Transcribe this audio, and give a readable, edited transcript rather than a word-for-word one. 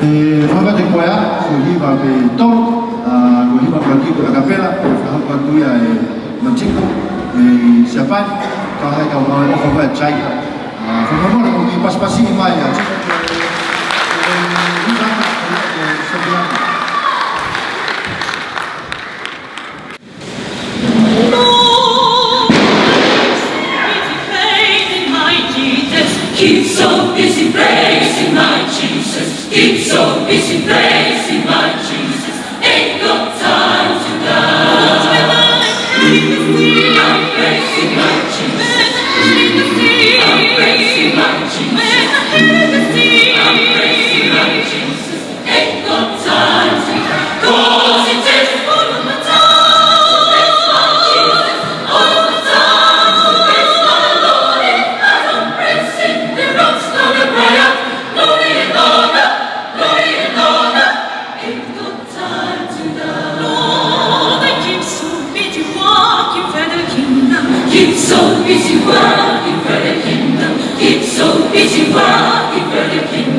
Faka te koea, ko hiwa pe tolu, ko hiwa pa kiko a capela, hapa tuia Manchiko, Siapan, ka hai ka mga ofa pa chai. Faka mo ki paspasi ni mai a chiko. Keep so busy praising my Jesus. Keep so busy praising my Jesus. Ain't got time to die. I'm praising my Jesus. I'm praising my Jesus. I'm praising my Jesus. Ain't got time to die. 'Cause it takes all of my time to praise my Jesus. All of my time to praise my Lord. If I don't praise Him, the rocks gonna cry out. Glory and honor, glory and honor. Ain't got time to die. Lord, I keep so busy walking for the kingdom. Keep so busy working for the kingdom. Keep so busy working for the kingdom.